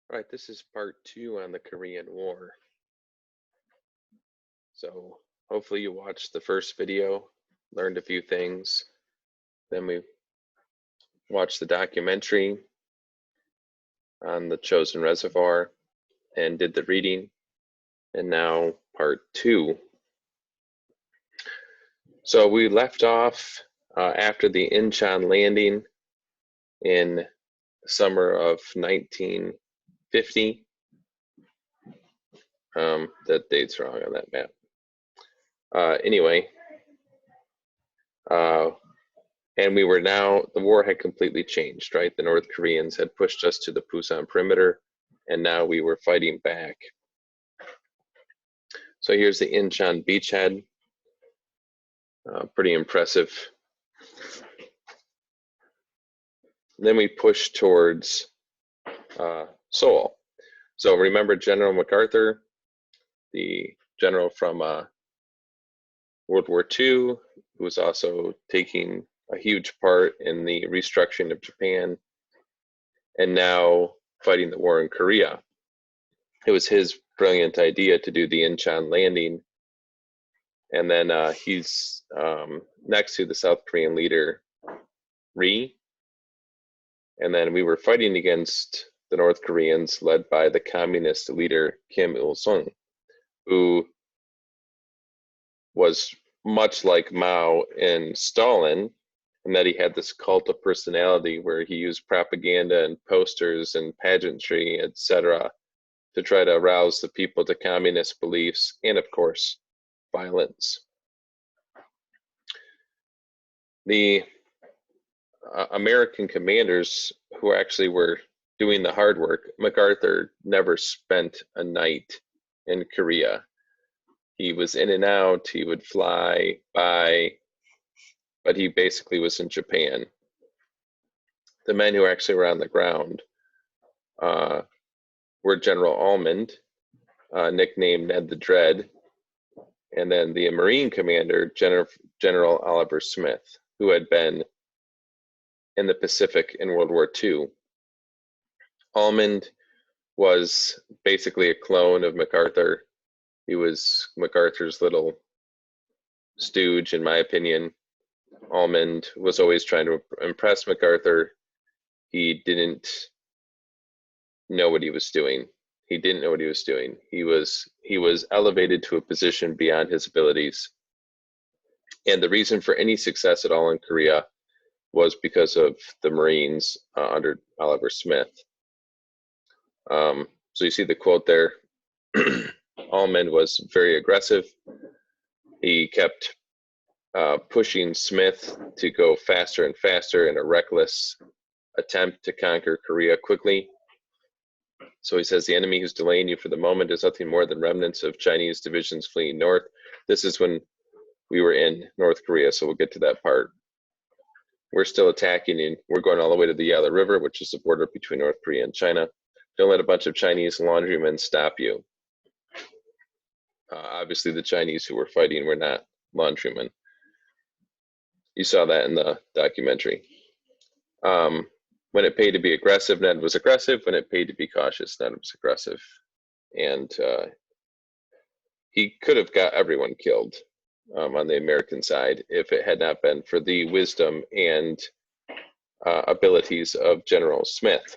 All right, this is part 2 on the Korean War. So hopefully you watched the first video, learned a few things. Then we watched the documentary on the Chosin Reservoir and did the reading. And now part 2. So we left off after the Inchon landing in summer of 1950. That date's wrong on that map. Anyway, and we were now, the war had completely changed, right? The North Koreans had pushed us to the Pusan perimeter, and now we were fighting back. So here's the Inchon beachhead. Pretty impressive. Then we pushed towards Seoul. So remember General MacArthur, the general from World War II, who was also taking a huge part in the restructuring of Japan and now fighting the war in Korea. It was his brilliant idea to do the Inchon landing. And then he's next to the South Korean leader, Reeves. And then we were fighting against the North Koreans led by the communist leader, Kim Il-sung, who was much like Mao and Stalin, and that he had this cult of personality where he used propaganda and posters and pageantry, etc., to try to arouse the people to communist beliefs and, of course, violence. The American commanders who actually were doing the hard work, MacArthur never spent a night in Korea. He was in and out, he would fly by, but he basically was in Japan. The men who actually were on the ground were General Almond, nicknamed Ned the Dread, and then the Marine commander, General Oliver Smith, who had been in the Pacific in World War II. Almond was basically a clone of MacArthur. He was MacArthur's little stooge, in my opinion. Almond was always trying to impress MacArthur. He didn't know what he was doing. He didn't know what he was doing. He was elevated to a position beyond his abilities. And the reason for any success at all in Korea was because of the Marines under Oliver Smith. So you see the quote there. Almond was very aggressive. He kept pushing Smith to go faster and faster in a reckless attempt to conquer Korea quickly. So he says, the enemy who's delaying you for the moment is nothing more than remnants of Chinese divisions fleeing north. This is when we were in North Korea, so we'll get to that part. We're still attacking, and we're going all the way to the Yala River, which is the border between North Korea and China. Don't let a bunch of Chinese laundrymen stop you. Obviously, the Chinese who were fighting were not laundrymen. You saw that in the documentary. When it paid to be aggressive, Ned was aggressive. When it paid to be cautious, Ned was aggressive. And he could have got everyone killed on the American side if it had not been for the wisdom and abilities of General Smith.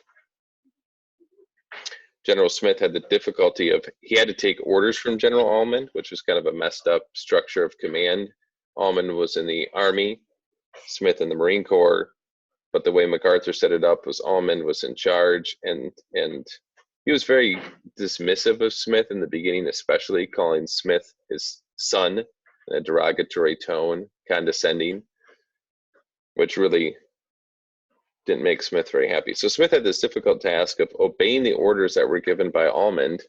General Smith had the difficulty of, he had to take orders from General Almond, which was kind of a messed up structure of command. Almond was in the Army, Smith in the Marine Corps, but the way MacArthur set it up was Almond was in charge, and he was very dismissive of Smith in the beginning, especially calling Smith his son in a derogatory tone, condescending, which really didn't make Smith very happy. So Smith had this difficult task of obeying the orders that were given by Almond,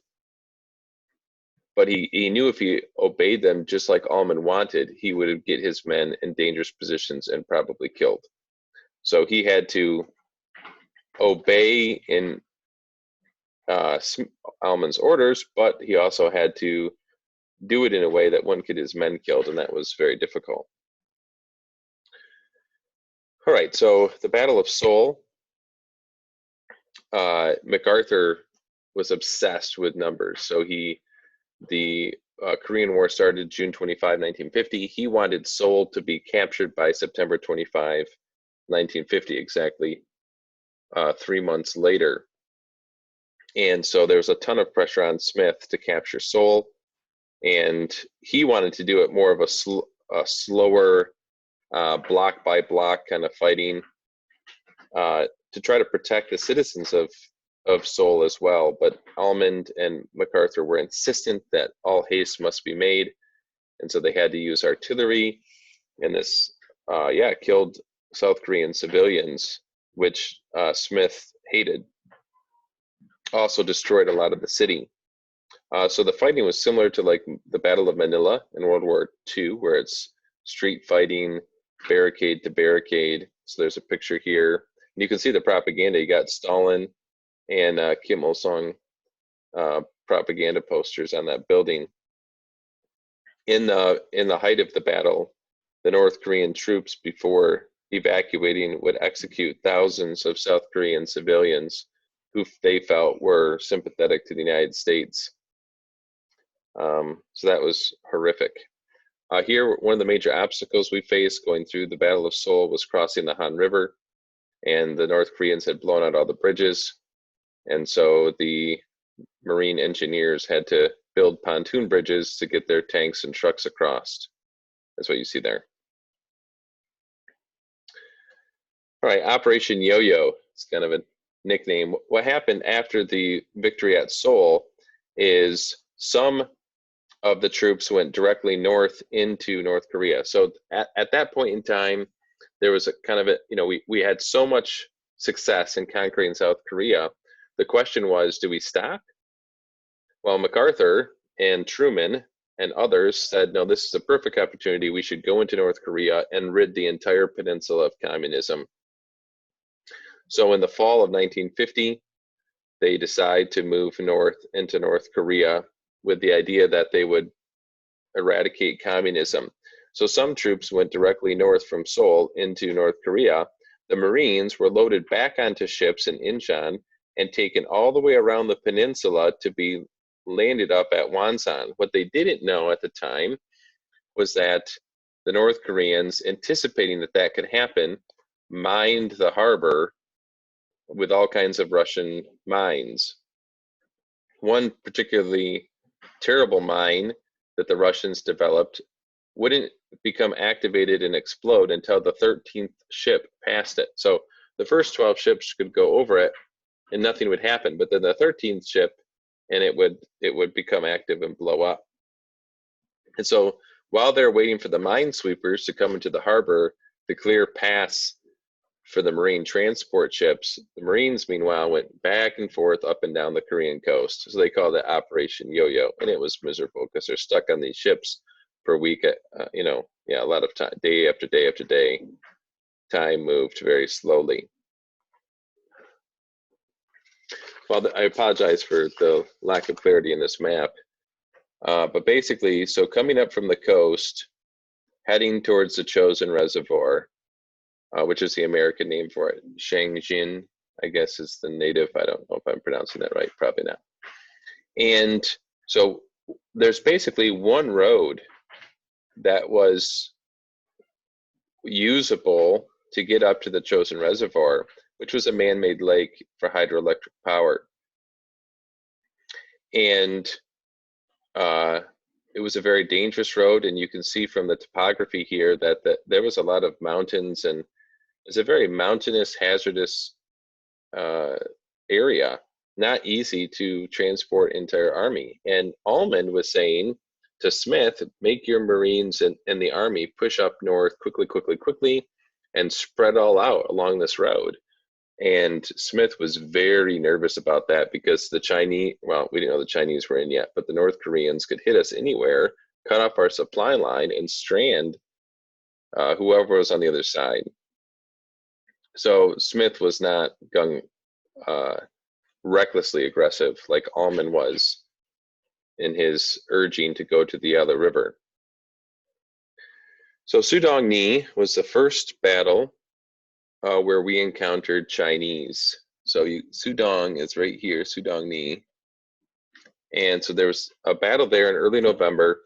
but he knew if he obeyed them just like Almond wanted, he would get his men in dangerous positions and probably killed. So he had to obey in Almond's orders, but he also had to do it in a way that wouldn't get his men killed, and that was very difficult. All right, so the Battle of Seoul, MacArthur was obsessed with numbers. So the Korean War started June 25, 1950. He wanted Seoul to be captured by September 25, 1950, exactly 3 months later. And so there was a ton of pressure on Smith to capture Seoul, and he wanted to do it more of a slower, block by block kind of fighting, to try to protect the citizens of Seoul as well. But Almond and MacArthur were insistent that all haste must be made, and so they had to use artillery, and this killed South Korean civilians, which Smith hated. Also destroyed a lot of the city. So the fighting was similar to like the Battle of Manila in World War II, where it's street fighting, barricade to barricade. So there's a picture here. And you can see the propaganda. You got Stalin and Kim Il-sung propaganda posters on that building. In the height of the battle, the North Korean troops, before evacuating, would execute thousands of South Korean civilians who they felt were sympathetic to the United States. So that was horrific. Here, one of the major obstacles we faced going through the Battle of Seoul was crossing the Han River, and the North Koreans had blown out all the bridges, and so the Marine engineers had to build pontoon bridges to get their tanks and trucks across. That's what you see there. All right, Operation Yo-Yo. It's kind of a nickname. What happened after the victory at Seoul is some of the troops went directly north into North Korea. So at that point in time, there was a kind of we had so much success in conquering South Korea. The question was, do we stop? Well, MacArthur and Truman and others said, no, this is a perfect opportunity. We should go into North Korea and rid the entire peninsula of communism. So in the fall of 1950, they decide to move north into North Korea with the idea that they would eradicate communism. So some troops went directly north from Seoul into North Korea. The Marines were loaded back onto ships in Inchon and taken all the way around the peninsula to be landed up at Wonsan. What they didn't know at the time was that the North Koreans, anticipating that that could happen, mined the harbor with all kinds of Russian mines. One particularly terrible mine that the Russians developed wouldn't become activated and explode until the 13th ship passed it. So the first 12 ships could go over it and nothing would happen, but then the 13th ship, and it would become active and blow up. And so while they're waiting for the minesweepers to come into the harbor to clear paths for the Marine transport ships, the Marines, meanwhile, went back and forth up and down the Korean coast. So they called it Operation Yo-Yo, and it was miserable because they're stuck on these ships for a week. A lot of time, day after day after day. Time moved very slowly. Well, I apologize for the lack of clarity in this map. But basically, so coming up from the coast, heading towards the Chosin Reservoir, which is the American name for it. Shangjin, I guess, is the native. I don't know if I'm pronouncing that right, probably not. And so there's basically one road that was usable to get up to the Chosin Reservoir, which was a man-made lake for hydroelectric power. And it was a very dangerous road, and you can see from the topography here that there was a lot of mountains, and it's a very mountainous, hazardous area, not easy to transport entire army. And Almond was saying to Smith, make your Marines and the army push up north quickly, and spread all out along this road. And Smith was very nervous about that because the Chinese, well, we didn't know the Chinese were in yet, but the North Koreans could hit us anywhere, cut off our supply line, and strand whoever was on the other side. So Smith was not recklessly aggressive like Almond was in his urging to go to the other river. So Sudong-ni was the first battle where we encountered Chinese. So Sudong is right here, Sudong-ni. And so there was a battle there in early November,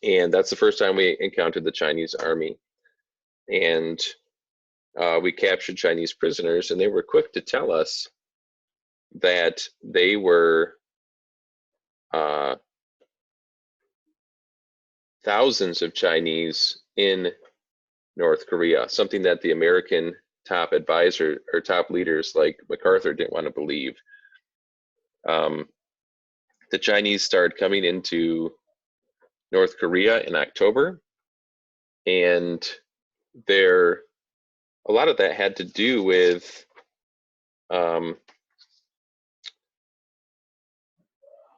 and that's the first time we encountered the Chinese army. And we captured Chinese prisoners, and they were quick to tell us that they were thousands of Chinese in North Korea, something that the American top advisor or top leaders like MacArthur didn't want to believe. The Chinese started coming into North Korea in October, and a lot of that had to do with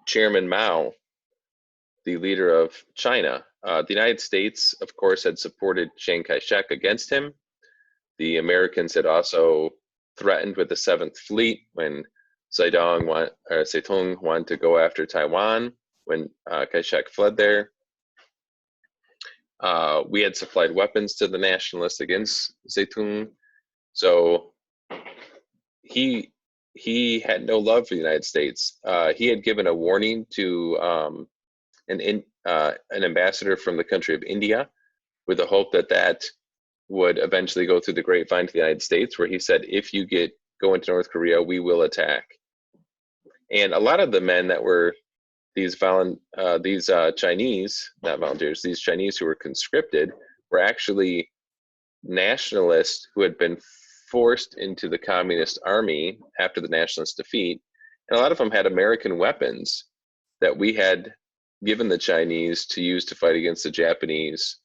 Chairman Mao, the leader of China. The United States, of course, had supported Chiang Kai-shek against him. The Americans had also threatened with the 7th Fleet when Sudong wanted to go after Taiwan when Kai-shek fled there. We had supplied weapons to the nationalists against Zedong. So he had no love for the United States. He had given a warning to an ambassador from the country of India with the hope that would eventually go through the grapevine to the United States, where he said, if you go into North Korea, we will attack. And a lot of the men that were these Chinese, not volunteers, these Chinese who were conscripted were actually nationalists who had been forced into the communist army after the nationalist defeat. And a lot of them had American weapons that we had given the Chinese to use to fight against the Japanese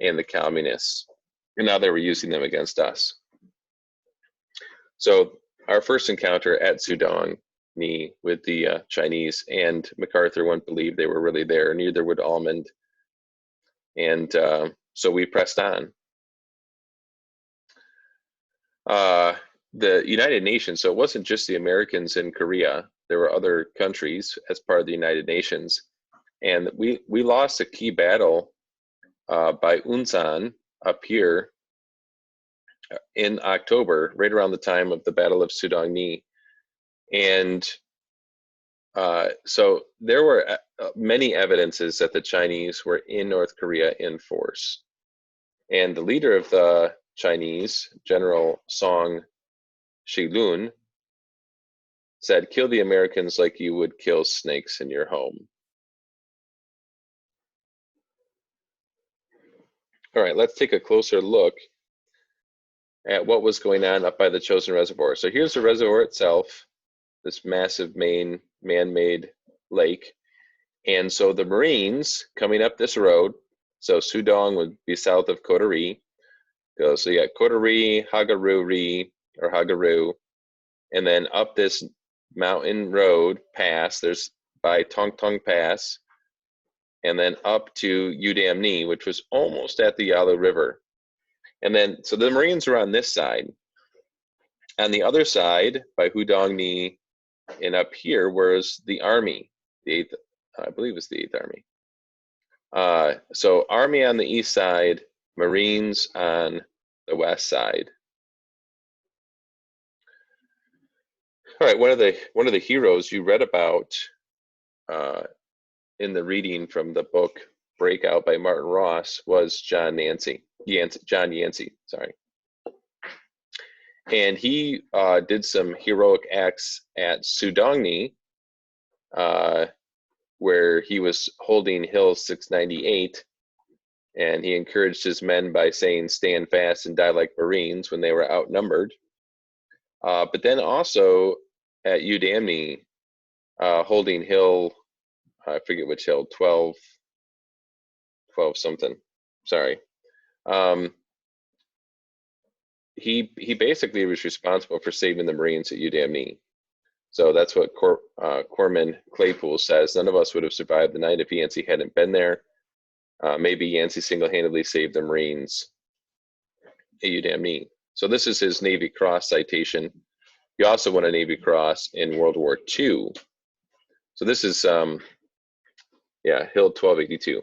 and the communists. And now they were using them against us. So our first encounter at Sudong-ni with the Chinese, and MacArthur wouldn't believe they were really there, neither would Almond. And so we pressed on. The United Nations, so it wasn't just the Americans in Korea, there were other countries as part of the United Nations. And we lost a key battle by Wonsan up here in October, right around the time of the Battle of Sudong-ni. And so there were many evidences that the Chinese were in North Korea in force. And the leader of the Chinese, General Song Shilun, said, kill the Americans like you would kill snakes in your home. All right, let's take a closer look at what was going on up by the Chosin Reservoir. So here's the reservoir itself, this massive main man-made lake. And so the Marines coming up this road, so Sudong would be south of Kotari. So you got Kotari, Hagaru, and then up this mountain road pass, there's by Toktong Pass, and then up to Yudam-ni, which was almost at the Yalu River. And then, so the Marines were on this side. On the other side, by Sudong-ni and up here, was the Army, the 8th, I believe it's the 8th Army. So Army on the east side, Marines on the west side. All right, one of the heroes you read about in the reading from the book Breakout by Martin Ross was John Yancey, sorry. And he did some heroic acts at Sudong-ni, where he was holding Hill 698, and he encouraged his men by saying, stand fast and die like Marines, when they were outnumbered. But then also at Yudam-ni, holding Hill, I forget which hill, 12 something, sorry. He basically was responsible for saving the Marines at Yudam-ni. So that's what Corman Claypool says. None of us would have survived the night if Yancey hadn't been there. Maybe Yancey single-handedly saved the Marines at Yudam-ni. So this is his Navy Cross citation. He also won a Navy Cross in World War II. So this is, Hill 1282.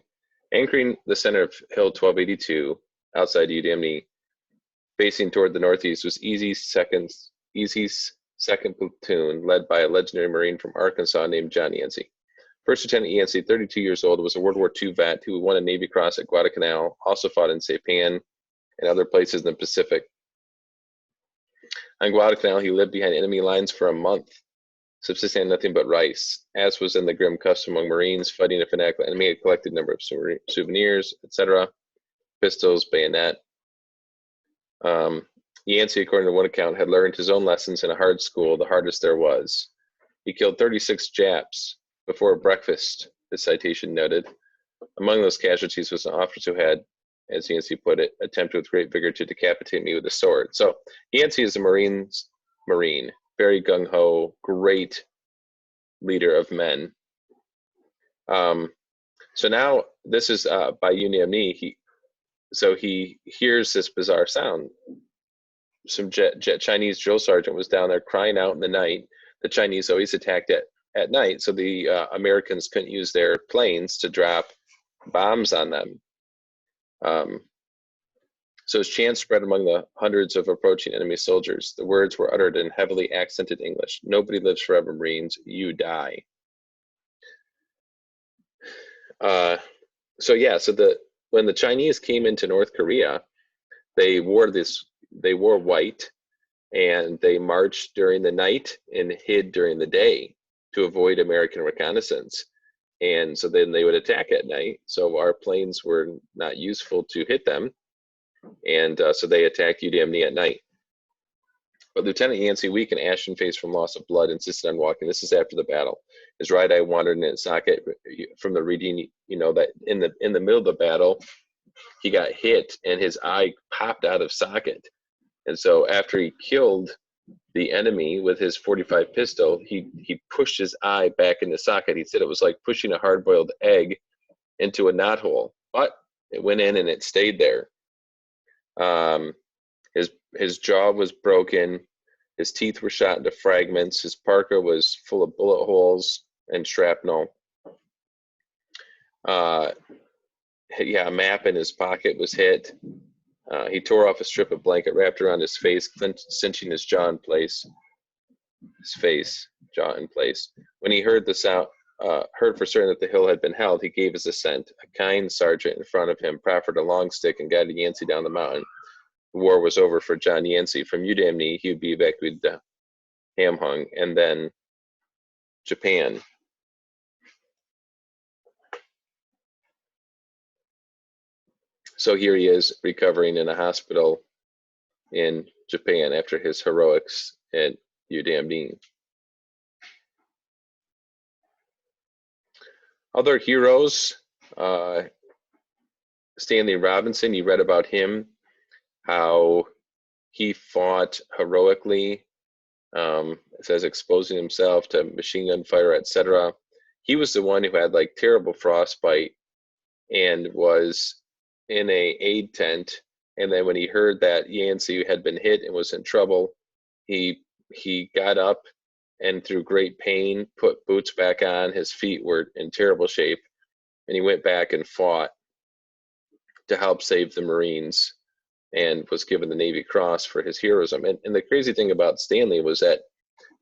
Anchoring the center of Hill 1282 outside Yudam-ni, facing toward the northeast, was Easy's 2nd Platoon, led by a legendary Marine from Arkansas named John Yancey. First Lieutenant Yancey, 32 years old, was a World War II vet who won a Navy Cross at Guadalcanal, also fought in Saipan and other places in the Pacific. On Guadalcanal, he lived behind enemy lines for a month, subsisting on nothing but rice. As was in the grim custom among Marines, fighting a fanatical enemy, had collected a number of souvenirs, etc., pistols, bayonet. Yancey, according to one account, had learned his own lessons in a hard school, the hardest there was. He killed 36 Japs before breakfast, the citation noted. Among those casualties was an officer who had, as Yancey put it, attempted with great vigor to decapitate me with a sword. So Yancey is a Marine, very gung-ho, great leader of men. So now this is by Yudam-ni. So he hears this bizarre sound. Some Chinese drill sergeant was down there crying out in the night. The Chinese always attacked at night, so the Americans couldn't use their planes to drop bombs on them. So his chant spread among the hundreds of approaching enemy soldiers. The words were uttered in heavily accented English. Nobody lives forever, Marines. You die. So when the Chinese came into North Korea, they wore white, and they marched during the night and hid during the day to avoid American reconnaissance. And so then they would attack at night. So our planes were not useful to hit them. And so they attacked Yudam-ni at night. But Lieutenant Yancey, weak and ashen-faced from loss of blood, insisted on walking. This is after the battle. His right eye wandered in its socket. From the reading, you know that in the middle of the battle, he got hit and his eye popped out of socket. And so after he killed the enemy with his .45 pistol, he pushed his eye back in the socket. He said it was like pushing a hard-boiled egg into a knothole, but it went in and it stayed there. His jaw was broken. His teeth were shot into fragments. His parka was full of bullet holes and shrapnel. A map in his pocket was hit. He tore off a strip of blanket wrapped around his face, cinching his jaw in place. When he heard the sound, heard for certain that the hill had been held, he gave his assent. A kind sergeant in front of him proffered a long stick and guided Yancey down the mountain. The war was over for John Yancey. From Yudam-ni, he would be evacuated to Hamhung and then Japan. So here he is recovering in a hospital in Japan after his heroics at Yudam-ni. Other heroes, Stanley Robinson, you read about him, how he fought heroically, it says exposing himself to machine gun fire, etc. He was the one who had like terrible frostbite and was in a aid tent, and then when he heard that Yancey had been hit and was in trouble, he got up and through great pain put boots back on. His feet were in terrible shape, and he went back and fought to help save the Marines and was given the Navy Cross for his heroism. And the crazy thing about Stanley was that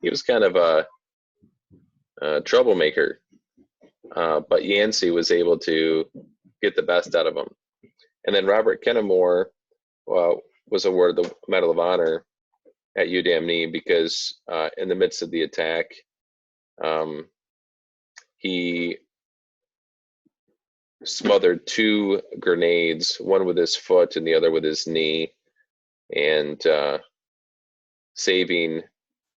he was kind of a troublemaker, but Yancey was able to get the best out of him. And then Robert Kennemore was awarded the Medal of Honor at Yudam-ni because in the midst of the attack, he smothered 2 grenades, one with his foot and the other with his knee, and saving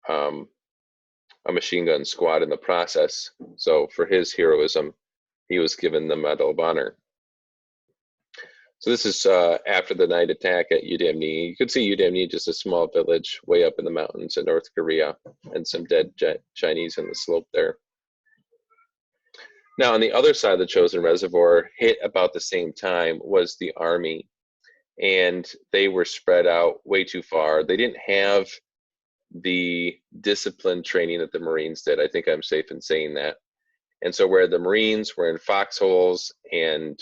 a machine gun squad in the process. So for his heroism, he was given the Medal of Honor. So this is after the night attack at Yudam-ni. You could see Yudam-ni, just a small village way up in the mountains in North Korea, and some dead Chinese on the slope there. Now, on the other side of the Chosin Reservoir, hit about the same time, was the Army, and they were spread out way too far. They didn't have the discipline training that the Marines did. I think I'm safe in saying that. And so where the Marines were in foxholes and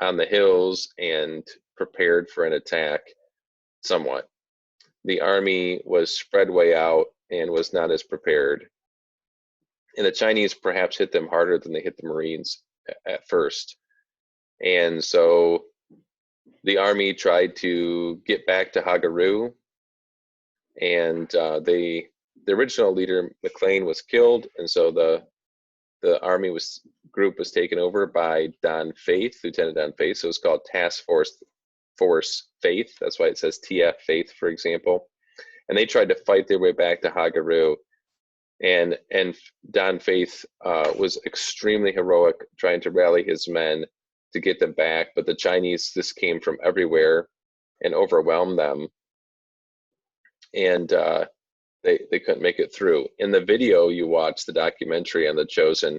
on the hills and prepared for an attack somewhat, the Army was spread way out and was not as prepared. And the Chinese perhaps hit them harder than they hit the Marines at first. And so the Army tried to get back to Hagaru, and the original leader, McLean, was killed, and so the Army group was taken over by Don Faith, Lieutenant Don Faith. So it's called Taskforce Faith. That's why it says TF Faith, for example. And they tried to fight their way back to Hagaru. And Don Faith was extremely heroic, trying to rally his men to get them back. But the Chinese, this came from everywhere and overwhelmed them. And they couldn't make it through. In the video you watched, the documentary on the Chosin,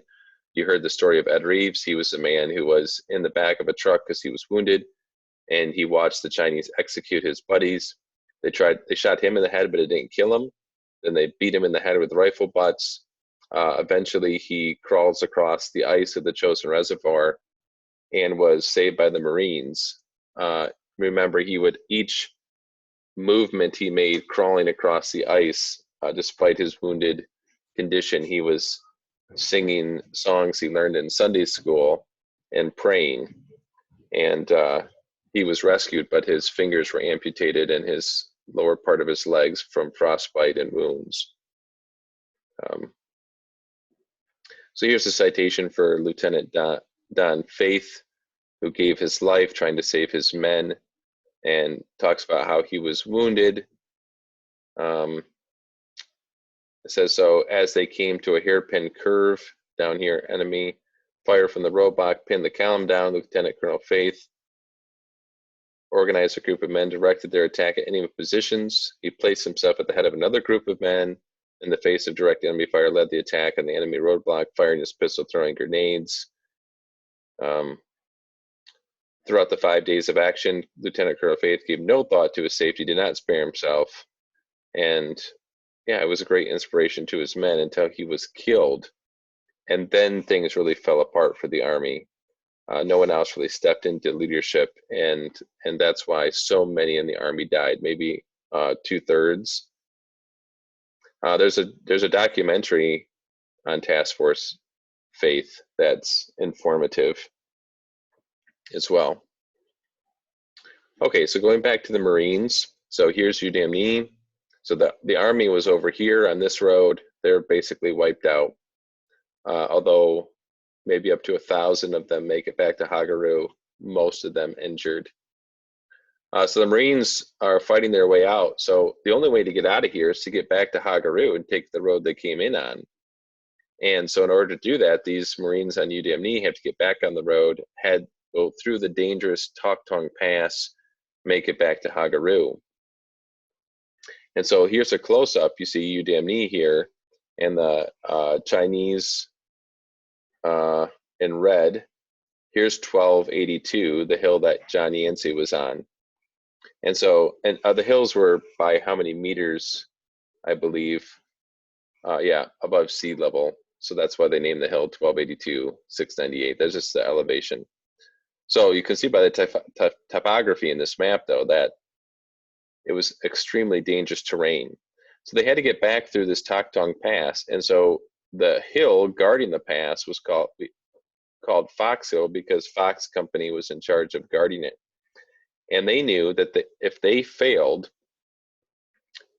you heard the story of Ed Reeves. He was a man who was in the back of a truck because he was wounded, and he watched the Chinese execute his buddies. They shot him in the head, but it didn't kill him. Then they beat him in the head with rifle butts. Eventually he crawls across the ice of the Chosin Reservoir and was saved by the Marines. Remember, each movement he made crawling across the ice, despite his wounded condition, he was singing songs he learned in Sunday school and praying. And he was rescued, but his fingers were amputated and his lower part of his legs from frostbite and wounds. So here's a citation for Lieutenant Don Faith, who gave his life trying to save his men, and talks about how he was wounded. It says, so as they came to a hairpin curve down here, enemy fire from the roadblock pinned the column down. Lieutenant Colonel Faith organized a group of men, directed their attack at enemy positions. He placed himself at the head of another group of men. In the face of direct enemy fire, led the attack on the enemy roadblock, firing his pistol, throwing grenades. Throughout the 5 days of action, Lieutenant Colonel Faith gave no thought to his safety, did not spare himself. And yeah, it was a great inspiration to his men until he was killed. And then things really fell apart for the Army. No one else really stepped into leadership, and that's why so many in the Army died, maybe 2/3. There's a documentary on Taskforce Faith that's informative as well. Okay, so going back to the Marines, so here's Yudam-ni. So the Army was over here on this road. They're basically wiped out, although maybe up to 1,000 of them make it back to Hagaru, most of them injured. So the Marines are fighting their way out. So the only way to get out of here is to get back to Hagaru and take the road they came in on. And so in order to do that, these Marines on Yudam-ni have to get back on the road, go through the dangerous Toktong Pass, make it back to Hagaru. And so here's a close-up. You see Yudam-ni here, and the Chinese in red. Here's 1282, the hill that John Yancey was on. And so, the hills were by how many meters, I believe, above sea level. So that's why they named the hill 1282, 698. That's just the elevation. So you can see by the topography in this map, though, that it was extremely dangerous terrain. So they had to get back through this Toktong Pass. And so the hill guarding the pass was called Fox Hill because Fox Company was in charge of guarding it. And they knew that if they failed,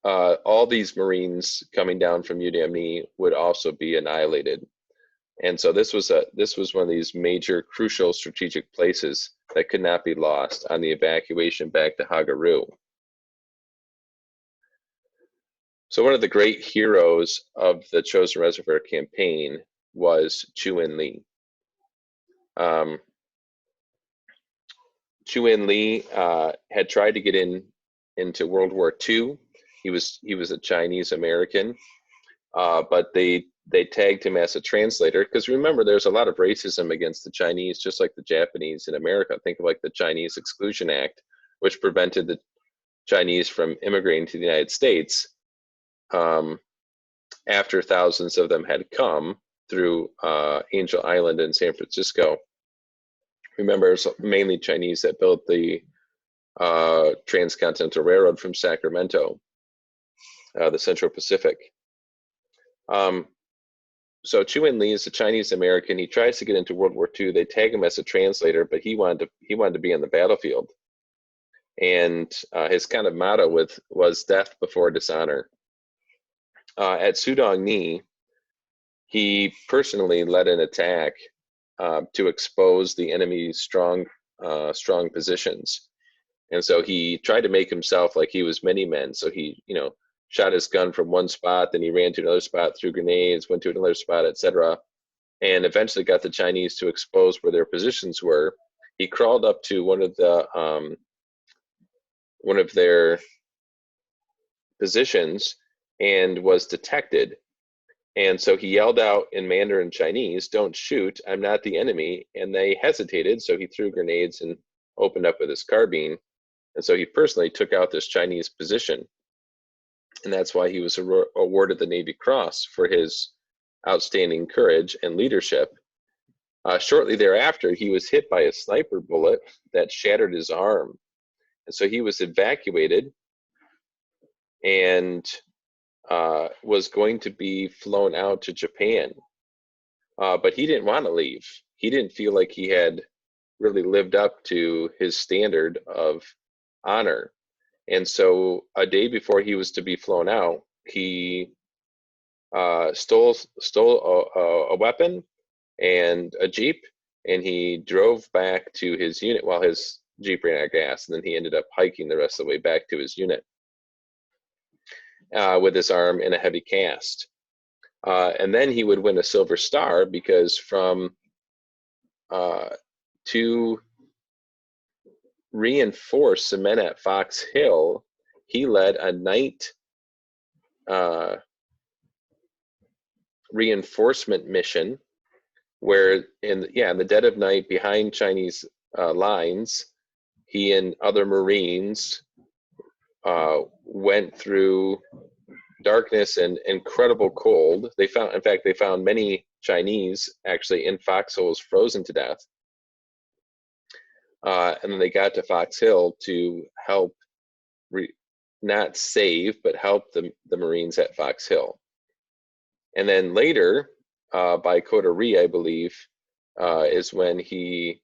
all these Marines coming down from Yudam-ni would also be annihilated. And so this was one of these major, crucial strategic places that could not be lost on the evacuation back to Hagaru. So one of the great heroes of the Chosin Reservoir campaign was Chew-Een Lee. Chew-Een Lee had tried to get into World War II. He was a Chinese American, but they tagged him as a translator because remember, there's a lot of racism against the Chinese, just like the Japanese in America. Think of like the Chinese Exclusion Act, which prevented the Chinese from immigrating to the United States after thousands of them had come through Angel Island in San Francisco. Remember, it was mainly Chinese that built the Transcontinental Railroad from Sacramento, the Central Pacific. So Chew-Een Lee is a Chinese American. He tries to get into World War II. They tag him as a translator, but he wanted to be on the battlefield. And his kind of motto was death before dishonor. At Sudong-ni, he personally led an attack to expose the enemy's strong positions. And so he tried to make himself like he was many men. So he, shot his gun from one spot, then he ran to another spot, threw grenades, went to another spot, etc., and eventually got the Chinese to expose where their positions were. He crawled up to one of their positions and was detected. And so he yelled out in Mandarin Chinese, "Don't shoot, I'm not the enemy." And they hesitated, so he threw grenades and opened up with his carbine. And so he personally took out this Chinese position. And that's why he was awarded the Navy Cross for his outstanding courage and leadership. Shortly thereafter, he was hit by a sniper bullet that shattered his arm. And so he was evacuated and was going to be flown out to Japan. But he didn't want to leave. He didn't feel like he had really lived up to his standard of honor. And so a day before he was to be flown out, he stole a weapon and a Jeep, and he drove back to his unit while his Jeep ran out of gas. And then he ended up hiking the rest of the way back to his unit with his arm in a heavy cast. And then he would win a Silver Star because to reinforce the men at Fox Hill, he led a night reinforcement mission where in the dead of night behind Chinese lines, he and other Marines went through darkness and incredible cold. They found many Chinese actually in foxholes frozen to death. And then they got to Fox Hill to help, not save, but help the Marines at Fox Hill. And then later, by Coterie, I believe, is when he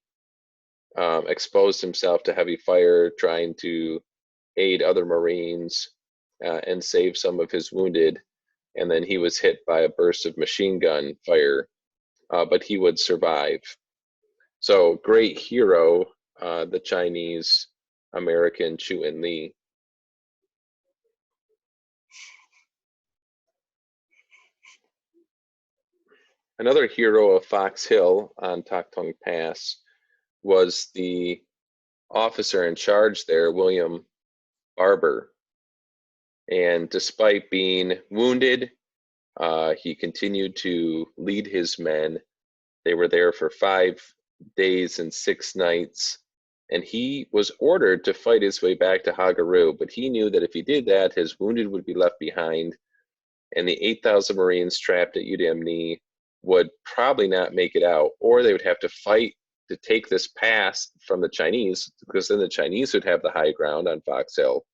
exposed himself to heavy fire, trying to aid other Marines and save some of his wounded. And then he was hit by a burst of machine gun fire, but he would survive. So great hero, the Chinese American Chew-Een Lee. Another hero of Fox Hill on Toktong Pass was the officer in charge there, William Barber. And despite being wounded, he continued to lead his men. They were there for 5 days and 6 nights, and he was ordered to fight his way back to Hagaru, but he knew that if he did that, his wounded would be left behind, and the 8,000 Marines trapped at Yudam-ni would probably not make it out, or they would have to fight to take this pass from the Chinese, because then the Chinese would have the high ground on Fox Hill.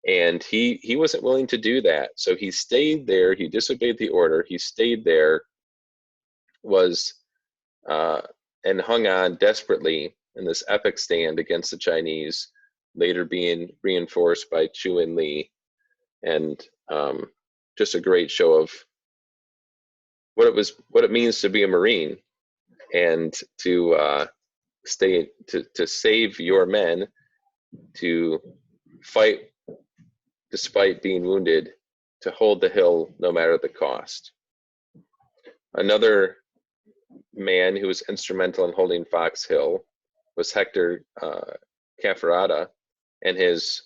And he wasn't willing to do that, so he stayed there. He disobeyed the order. He stayed there, and hung on desperately in this epic stand against the Chinese, later being reinforced by Chew-Een Lee. And just a great show of what it means to be a Marine, and to save your men, to fight despite being wounded, to hold the hill no matter the cost. Another man who was instrumental in holding Fox Hill was Hector Cafferata and his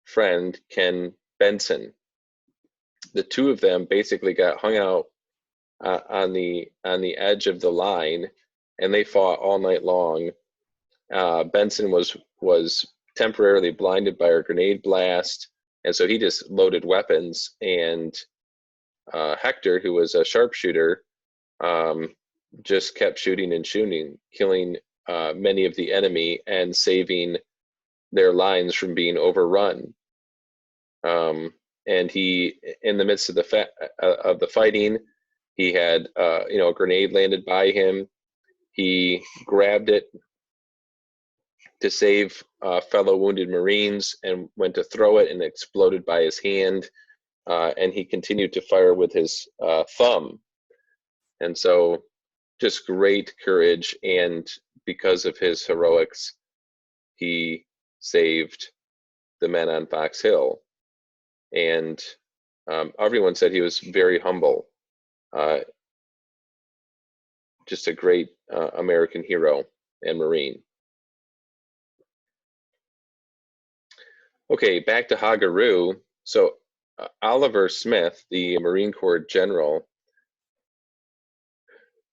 friend Ken Benson. The two of them basically got hung out on the edge of the line, and they fought all night long. Benson was temporarily blinded by a grenade blast, and so he just loaded weapons. And Hector, who was a sharpshooter, just kept shooting and shooting, killing many of the enemy and saving their lines from being overrun. and he, in the midst of the fighting, he had a grenade landed by him. He grabbed it to save fellow wounded Marines and went to throw it, and it exploded by his hand. And he continued to fire with his thumb. And so just great courage, and because of his heroics, he saved the men on Fox Hill. And everyone said he was very humble. Just a great American hero and Marine. Okay, back to Hagaru. So Oliver Smith, the Marine Corps general,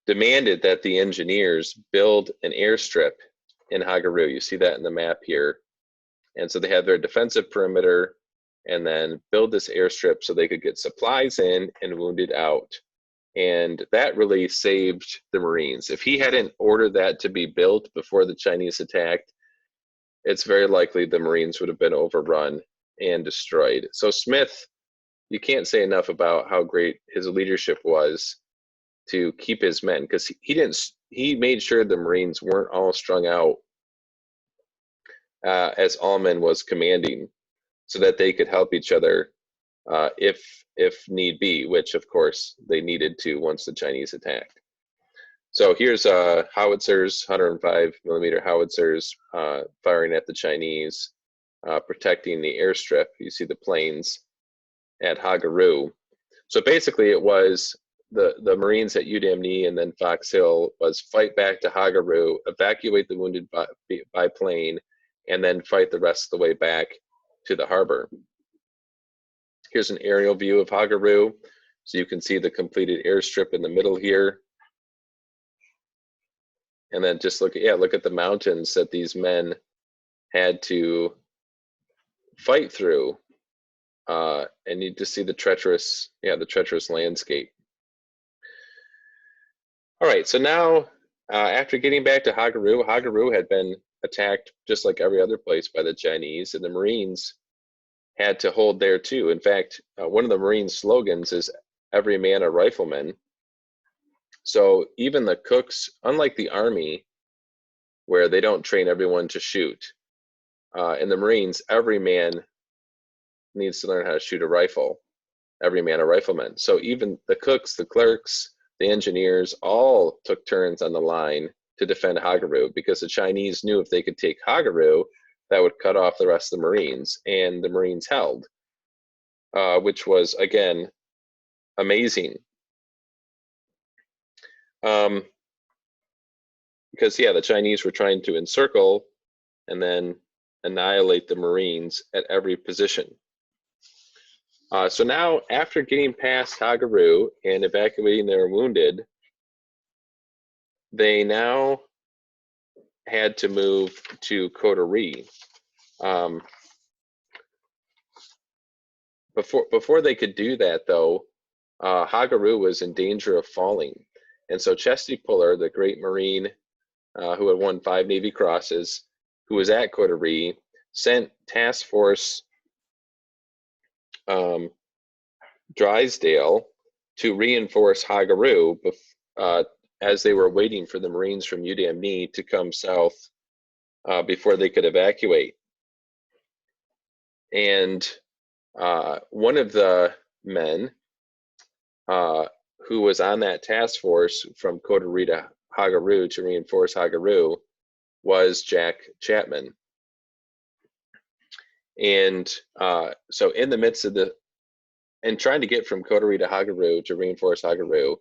demanded that the engineers build an airstrip in Hagaru. You see that in the map here. And so they had their defensive perimeter, and then build this airstrip so they could get supplies in and wounded out. And that really saved the Marines. If he hadn't ordered that to be built before the Chinese attacked, it's very likely the Marines would have been overrun and destroyed. So Smith, you can't say enough about how great his leadership was to keep his men, because he made sure the Marines weren't all strung out as Allman was commanding, so that they could help each other if need be, which of course they needed to once the Chinese attacked. So here's howitzers, 105 millimeter howitzers firing at the Chinese, protecting the airstrip. You see the planes at Hagaru. So basically it was the Marines at Yudam-ni and then Fox Hill was fight back to Hagaru, evacuate the wounded by plane, and then fight the rest of the way back to the harbor. Here's an aerial view of Hagaru. So you can see the completed airstrip in the middle here. And then just look at the mountains that these men had to fight through. And you just see the treacherous landscape. All right, so now after getting back to Hagaru, Hagaru had been attacked just like every other place by the Chinese, and the Marines had to hold there too. In fact, one of the Marine slogans is "Every man a rifleman." So even the cooks, unlike the Army, where they don't train everyone to shoot, in the Marines, every man needs to learn how to shoot a rifle. Every man a rifleman. So even the cooks, the clerks, the engineers, all took turns on the line to defend Hagaru, because the Chinese knew if they could take Hagaru, that would cut off the rest of the Marines, and the Marines held, which was, again, amazing. Because, the Chinese were trying to encircle and then annihilate the Marines at every position. So now, after getting past Hagaru and evacuating their wounded, they now had to move to Coterie. Before they could do that, though, Hagaru was in danger of falling. And so Chesty Puller, the great Marine who had won 5 Navy Crosses, who was at Coterie, sent Taskforce Drysdale to reinforce Hagaru as they were waiting for the Marines from Yudam-ni to come south before they could evacuate. And one of the men who was on that task force from Coterie to Hagaru to reinforce Hagaru was Jack Chapman. And so in the midst of trying to get from Coterie to Hagaru to reinforce Hagaru,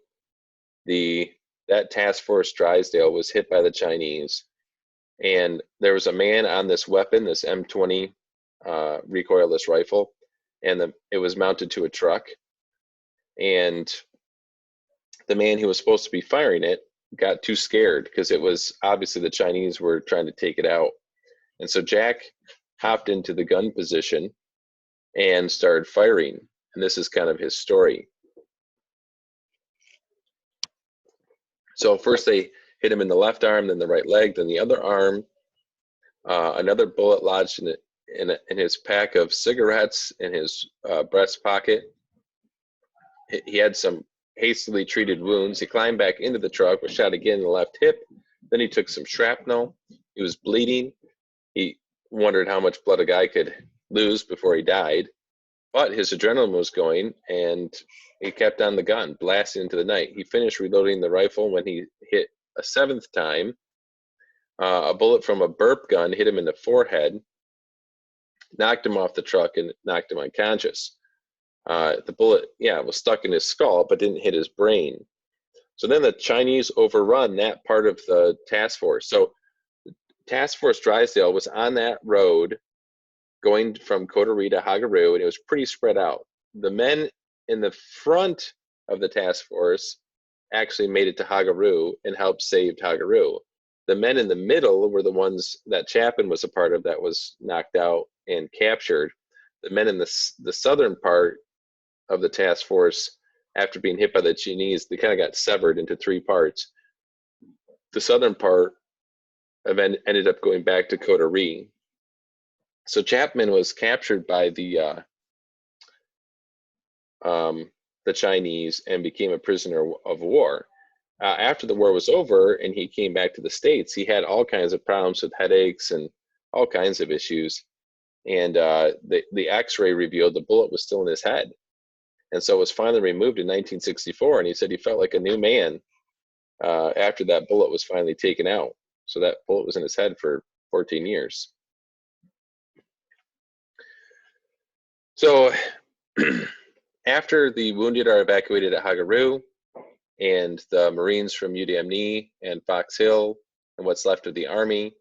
that task force Drysdale was hit by the Chinese, and there was a man on this weapon, this M20 recoilless rifle, and it was mounted to a truck, and the man who was supposed to be firing it got too scared because it was obviously the Chinese were trying to take it out. And so Jack hopped into the gun position and started firing. And this is kind of his story. So first they hit him in the left arm, then the right leg, then the other arm. Another bullet lodged in his pack of cigarettes in his breast pocket. He had some hastily treated wounds. He climbed back into the truck, was shot again in the left hip. Then he took some shrapnel. He was bleeding. He wondered how much blood a guy could lose before he died. But his adrenaline was going, and he kept on the gun, blasting into the night. He finished reloading the rifle when he hit a seventh time. A bullet from a burp gun hit him in the forehead, knocked him off the truck, and knocked him unconscious. The bullet, was stuck in his skull, but didn't hit his brain. So then the Chinese overrun that part of the task force. So Taskforce Drysdale was on that road going from Coterie to Hagaru, and it was pretty spread out. The men in the front of the task force actually made it to Hagaru and helped save Hagaru. The men in the middle were the ones that Chapman was a part of that was knocked out and captured. The men in the southern part of the task force, after being hit by the Chinese, they kind of got severed into three parts. The southern part ended up going back to Coterie. So Chapman was captured by the Chinese and became a prisoner of war. After the war was over and he came back to the States, he had all kinds of problems with headaches and all kinds of issues. And the X-ray revealed the bullet was still in his head. And so it was finally removed in 1964. And he said he felt like a new man after that bullet was finally taken out. So that bullet was in his head for 14 years. So after the wounded are evacuated at Hagaru, and the Marines from Yudam-ni and Fox Hill and what's left of the Army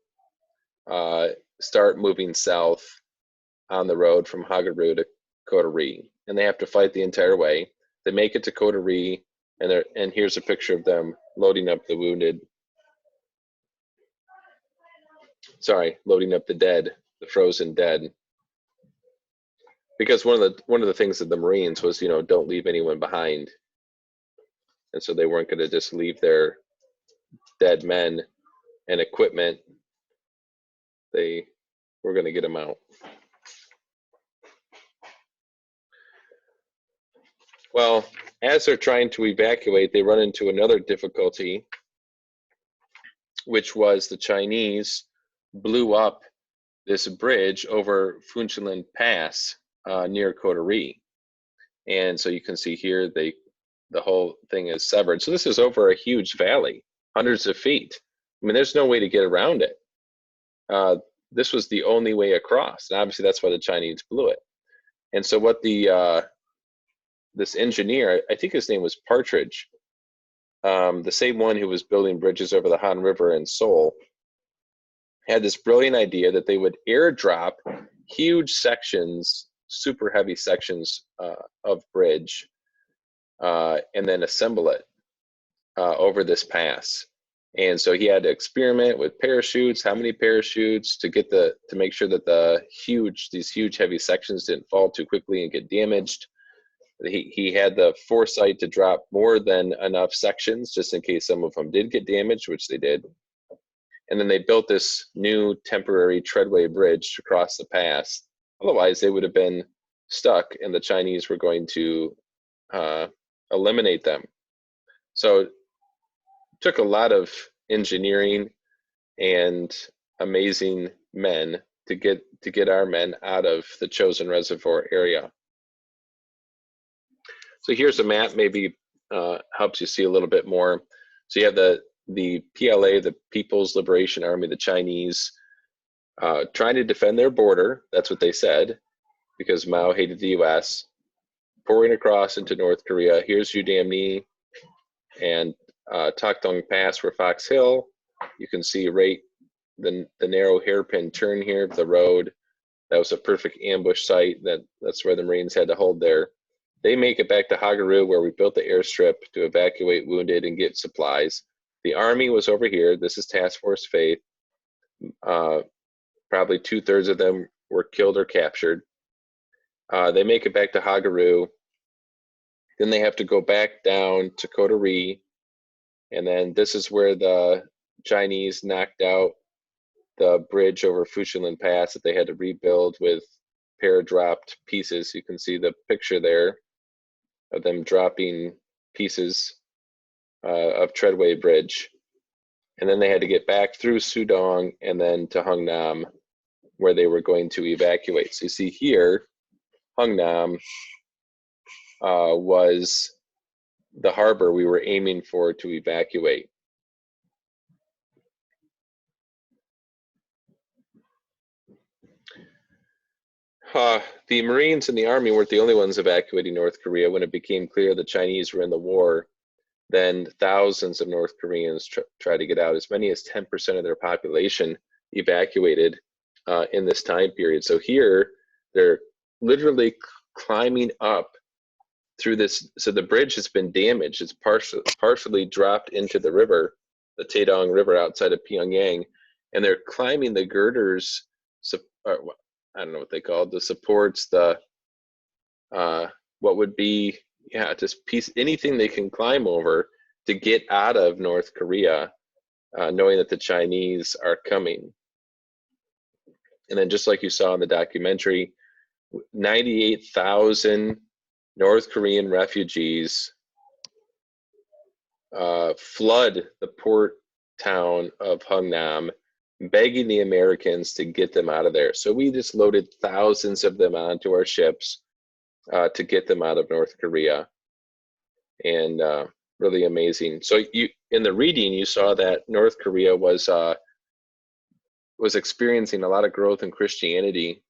start moving south on the road from Hagaru to Coterie. And they have to fight the entire way. They make it to Coterie, and here's a picture of them loading up the wounded. Loading up the dead, the frozen dead. Because one of the things of the Marines was, don't leave anyone behind. And so they weren't going to just leave their dead men and equipment. They were going to get them out. Well, as they're trying to evacuate, they run into another difficulty, which was the Chinese blew up this bridge over Funchilin Pass near Coterie. And so you can see here, the whole thing is severed. So this is over a huge valley, hundreds of feet. I mean, there's no way to get around it. This was the only way across. And obviously that's why the Chinese blew it. And so what this engineer, I think his name was Partridge, the same one who was building bridges over the Han River in Seoul, had this brilliant idea that they would airdrop huge sections, super heavy sections of bridge, and then assemble it over this pass. And so he had to experiment with parachutes, how many parachutes to make sure that these huge heavy sections didn't fall too quickly and get damaged. He had the foresight to drop more than enough sections just in case some of them did get damaged, which they did. And then they built this new temporary treadway bridge across the pass. Otherwise, they would have been stuck, and the Chinese were going to eliminate them. So it took a lot of engineering and amazing men to get our men out of the Chosin Reservoir area. So here's a map, maybe helps you see a little bit more. So you have the PLA, the People's Liberation Army, the Chinese, trying to defend their border. That's what they said, because Mao hated the US, pouring across into North Korea. Here's Yudam-ni and Toktong Pass for Fox Hill. You can see right the narrow hairpin turn here of the road. That was a perfect ambush site. That's where the Marines had to hold there. They make it back to Hagaru, where we built the airstrip to evacuate wounded and get supplies. The Army was over here. This is Taskforce Faith. Probably 2/3 of them were killed or captured. They make it back to Hagaru. Then they have to go back down to Coterie. And then this is where the Chinese knocked out the bridge over Funchilin Pass that they had to rebuild with pair-dropped pieces. You can see the picture there of them dropping pieces of treadway bridge. And then they had to get back through Sudong and then to Hungnam, where they were going to evacuate. So you see here, Hungnam was the harbor we were aiming for to evacuate. The Marines and the Army weren't the only ones evacuating North Korea. When it became clear the Chinese were in the war, then thousands of North Koreans tried to get out. As many as 10% of their population evacuated in this time period. So here, they're literally climbing up through this. So the bridge has been damaged. It's partially dropped into the river, the Taedong River outside of Pyongyang, and they're climbing the girders, I don't know what they call it, the supports, the what would be, yeah, just anything they can climb over to get out of North Korea, knowing that the Chinese are coming. And then just like you saw in the documentary, 98,000 North Korean refugees flood the port town of Hungnam, begging the Americans to get them out of there. So we just loaded thousands of them onto our ships to get them out of North Korea. And really amazing. So you, in the reading, you saw that North Korea was experiencing a lot of growth in Christianity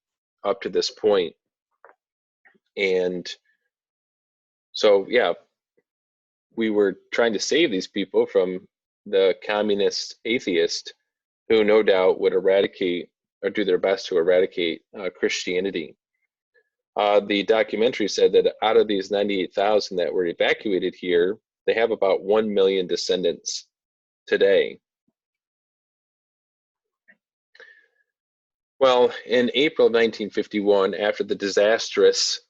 up to this point. And so, yeah, we were trying to save these people from the communist atheist who no doubt would eradicate or do their best to eradicate Christianity. The documentary said that out of these 98,000 that were evacuated here, they have about 1 million descendants today. Well, in April 1951, after the disastrous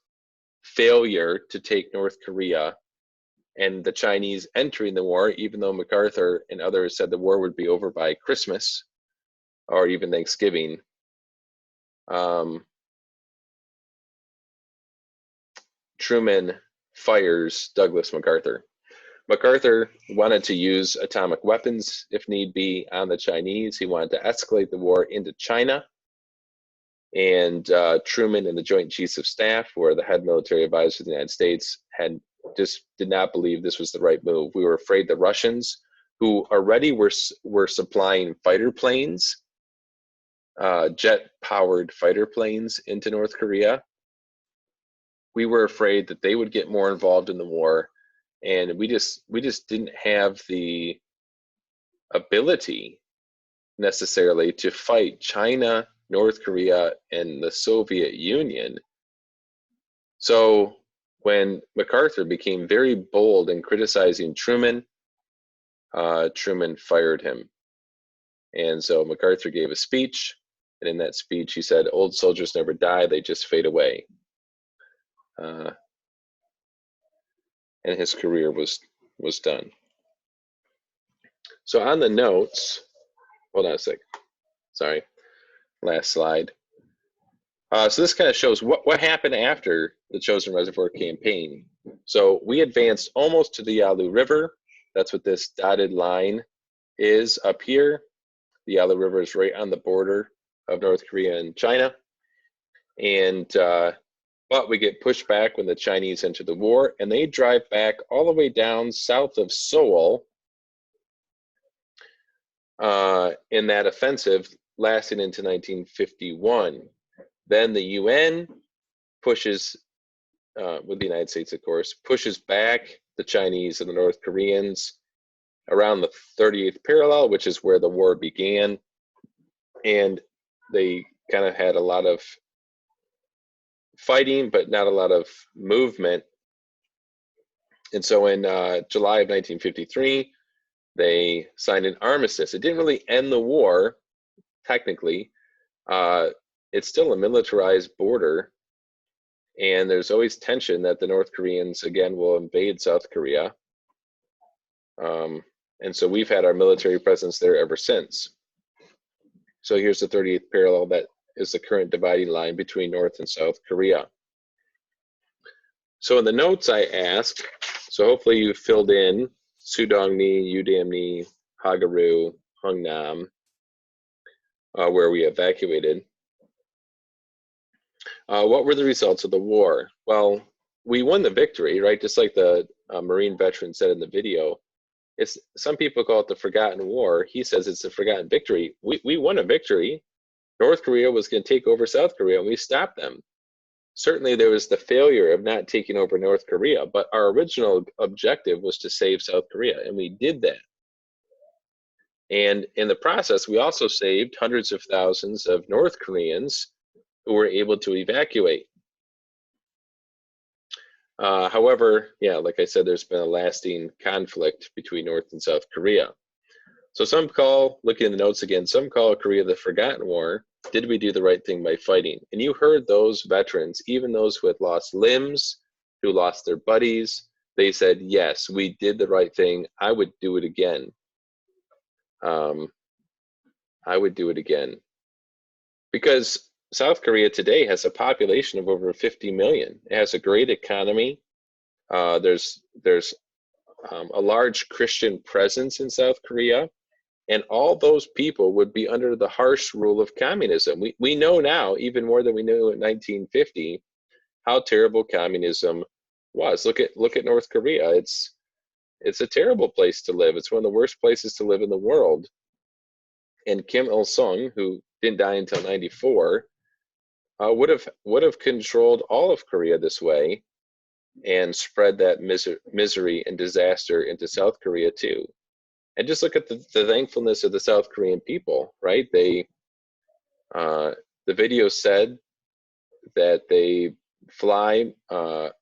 failure to take North Korea and the Chinese entering the war, even though MacArthur and others said the war would be over by Christmas or even Thanksgiving, Truman fires Douglas MacArthur. MacArthur wanted to use atomic weapons, if need be, on the Chinese. He wanted to escalate the war into China. And Truman and the Joint Chiefs of Staff, who are the head military advisors of the United States, did not believe this was the right move. We were afraid the Russians, who already were supplying fighter planes, jet-powered fighter planes into North Korea, we were afraid that they would get more involved in the war, and we just didn't have the ability necessarily to fight China, North Korea, and the Soviet Union. So when MacArthur became very bold in criticizing Truman, Truman fired him. And so MacArthur gave a speech, and in that speech he said, "Old soldiers never die, they just fade away." And his career was done. So on the notes, hold on a sec, sorry, last slide. So this kind of shows what happened after the Chosin Reservoir campaign. So we advanced almost to the Yalu River. That's what this dotted line is up here. The Yalu River is right on the border of North Korea and China. And but we get pushed back when the Chinese enter the war, and they drive back all the way down south of Seoul in that offensive lasting into 1951. Then the UN pushes, with the United States, of course, pushes back the Chinese and the North Koreans around the 38th parallel, which is where the war began. And they kind of had a lot of fighting, but not a lot of movement. And so in July of 1953, they signed an armistice. It didn't really end the war, technically. It's still a militarized border, and there's always tension that the North Koreans, again, will invade South Korea. And so we've had our military presence there ever since. So here's the 30th parallel that is the current dividing line between North and South Korea. So in the notes I asked, so hopefully you filled in Sudong-ni, Yudam-ni, Hagaru, Hungnam, where we evacuated. What were the results of the war? Well, we won the victory, right? Just like the Marine veteran said in the video. It's, some people call it the forgotten war. He says it's a forgotten victory. We won a victory. North Korea was going to take over South Korea, and we stopped them. Certainly there was the failure of not taking over North Korea, but our original objective was to save South Korea, and we did that. And in the process, we also saved hundreds of thousands of North Koreans who were able to evacuate. However, yeah, like I said, there's been a lasting conflict between North and South Korea. So some call, looking at the notes again, some call Korea the forgotten war. Did we do the right thing by fighting? And you heard those veterans, even those who had lost limbs, who lost their buddies, they said, yes, we did the right thing. I would do it again. I would do it again. Because South Korea today has a population of over 50 million. It has a great economy. There's a large Christian presence in South Korea. And all those people would be under the harsh rule of communism. We know now, even more than we knew in 1950, how terrible communism was. Look at North Korea. It's a terrible place to live. It's one of the worst places to live in the world. And Kim Il-sung, who didn't die until 94, would have controlled all of Korea this way and spread that misery and disaster into South Korea too. And just look at the thankfulness of the South Korean people, right? They, the video said that they fly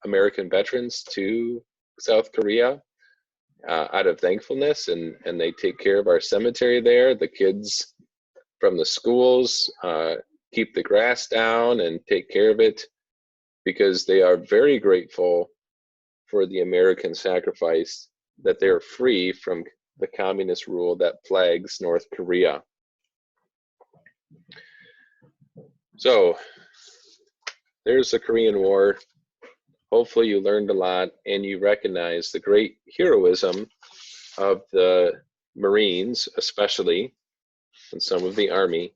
American veterans to South Korea out of thankfulness, and they take care of our cemetery there. The kids from the schools keep the grass down and take care of it because they are very grateful for the American sacrifice, that they're free from the communist rule that plagues North Korea. So there's the Korean War. Hopefully you learned a lot and you recognize the great heroism of the Marines, especially, and some of the Army,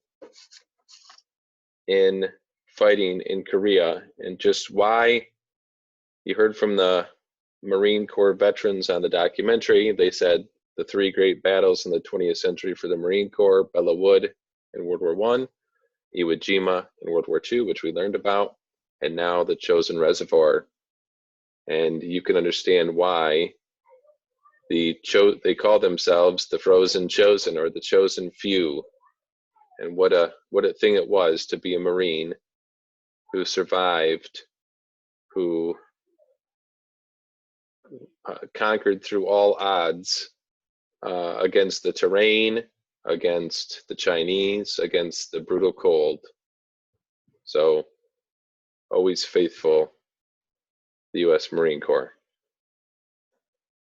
in fighting in Korea, and just why. You heard from the Marine Corps veterans on the documentary. They said the three great battles in the 20th century for the Marine Corps: Bella Wood in World War I, Iwo Jima in World War II, which we learned about, and now the Chosin Reservoir. And you can understand why they call themselves the Frozen Chosen, or the Chosen Few, and what a thing it was to be a Marine who survived, who conquered through all odds against the terrain, against the Chinese, against the brutal cold. So always faithful, the U.S. Marine Corps.